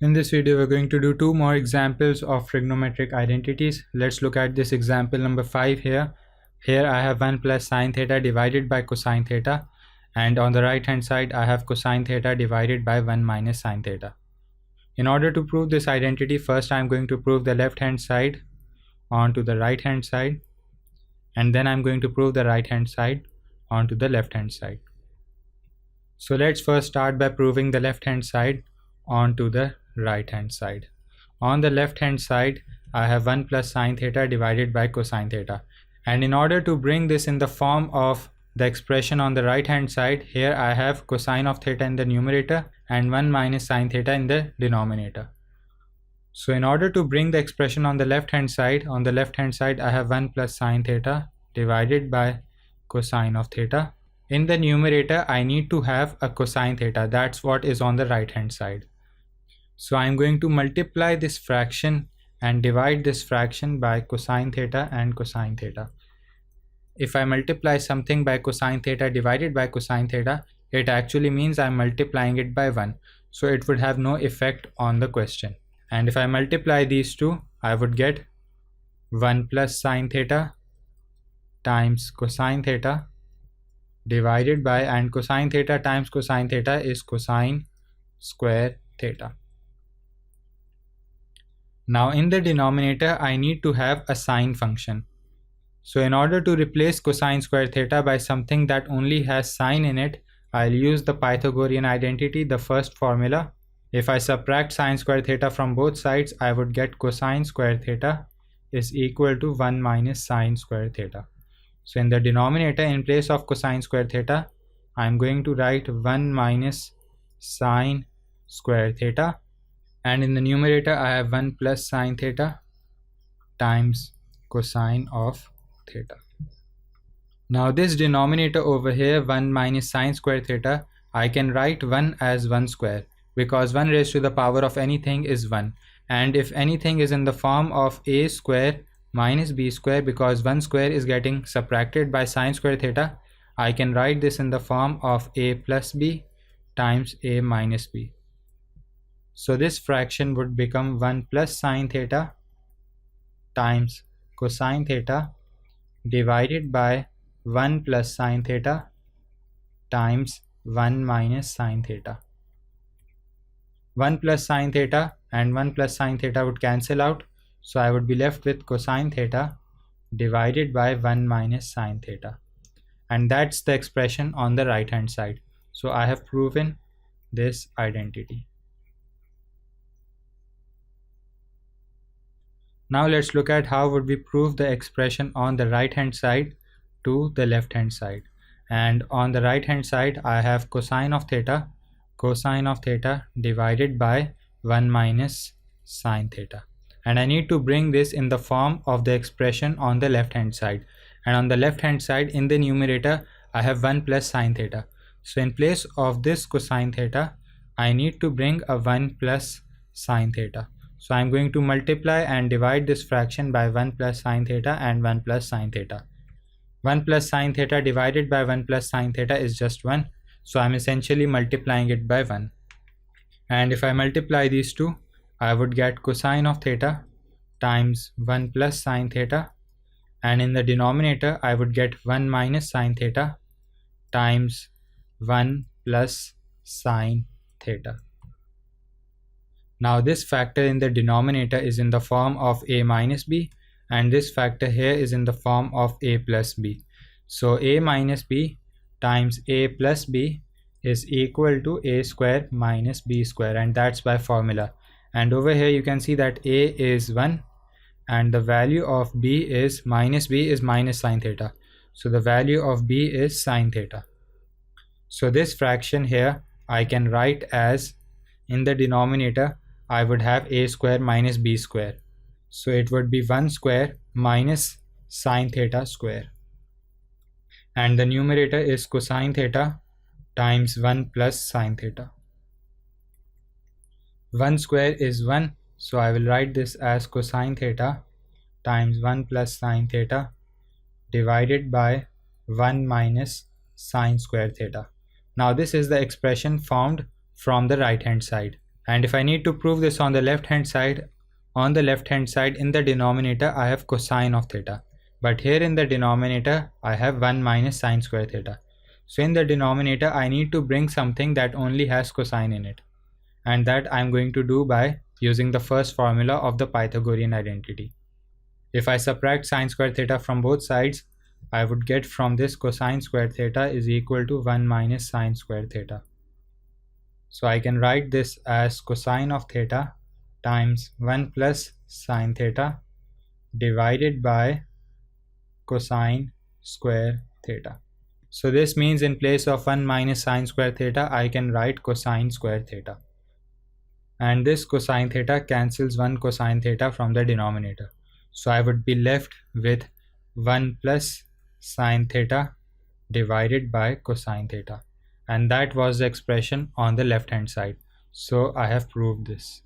In this video, we're going to do two more examples of trigonometric identities. Let's look at this example number 5 here. Here I have 1 plus sine theta divided by cosine theta, and on the right hand side I have cosine theta divided by 1 minus sine theta. In order to prove this identity, first I'm going to prove the left hand side onto the right hand side, and then I'm going to prove the right hand side onto the left hand side. So let's first start by proving the left hand side onto the right hand side. On the left hand side I have 1 plus sine theta divided by cosine theta, and in order to bring this in the form of the expression on the right hand side, here I have cosine of theta in the numerator and 1 minus sine theta in the denominator. So in order to bring the expression on the left hand side, I have 1 plus sine theta divided by cosine of theta. In the numerator I need to have a cosine theta, that's what is on the right hand side. So I'm going to multiply this fraction and divide this fraction by cosine theta and cosine theta. If I multiply something by cosine theta divided by cosine theta, it actually means I'm multiplying it by 1. So it would have no effect on the question. And if I multiply these two, I would get 1 plus sine theta times cosine theta divided by, and cosine theta times cosine theta is cosine square theta. Now in the denominator I need to have a sine function. So in order to replace cosine square theta by something that only has sine in it, I'll use the Pythagorean identity, the first formula. If I subtract sine square theta from both sides, I would get cosine square theta is equal to 1 minus sine square theta. So in the denominator, in place of cosine square theta, I'm going to write 1 minus sine square theta, and in the numerator I have 1 plus sine theta times cosine of theta. Now this denominator over here, 1 minus sine square theta, I can write 1 as 1 square, because 1 raised to the power of anything is 1, and if anything is in the form of a square minus b square, because 1 square is getting subtracted by sine square theta, I can write this in the form of a plus b times a minus b. So this fraction would become 1 plus sine theta times cosine theta divided by 1 plus sine theta times 1 minus sine theta. 1 plus sine theta and 1 plus sine theta would cancel out, so I would be left with cosine theta divided by 1 minus sine theta, and that's the expression on the right hand side. So I have proven this identity. Now let's look at how would we prove the expression on the right hand side to the left hand side. And on the right hand side I have cosine of theta divided by 1 minus sine theta, and I need to bring this in the form of the expression on the left hand side. And on the left hand side, in the numerator I have 1 plus sine theta. So in place of this cosine theta, I need to bring a 1 plus sine theta. So I'm going to multiply and divide this fraction by 1 plus sine theta and 1 plus sine theta. 1 plus sine theta divided by 1 plus sine theta is just 1. So I'm essentially multiplying it by 1. And if I multiply these two, I would get cosine of theta times 1 plus sine theta, and in the denominator I would get 1 minus sine theta times 1 plus sine theta. Now this factor in the denominator is in the form of a minus b, and this factor here is in the form of a plus b. So a minus b times a plus b is equal to a square minus b square, and that's by formula. And over here you can see that a is 1 and the value of b is minus sine theta. So the value of b is sine theta. So this fraction here I can write as, in the denominator I would have a square minus b square. So it would be 1 square minus sine theta square. And the numerator is cosine theta times 1 plus sine theta. 1 square is 1, so I will write this as cosine theta times 1 plus sine theta divided by 1 minus sine square theta. Now this is the expression formed from the right hand side. And if I need to prove this on the left hand side, in the denominator I have cosine of theta, but here in the denominator I have 1 minus sine square theta. So in the denominator I need to bring something that only has cosine in it, and that I'm going to do by using the first formula of the Pythagorean identity. If I subtract sine square theta from both sides, I would get from this cosine square theta is equal to 1 minus sine square theta. So I can write this as cosine of theta times 1 plus sine theta divided by cosine square theta. So this means in place of 1 minus sine square theta, I can write cosine square theta. And this cosine theta cancels 1 cosine theta from the denominator. So I would be left with 1 plus sine theta divided by cosine theta. And that was the expression on the left hand side. So I have proved this.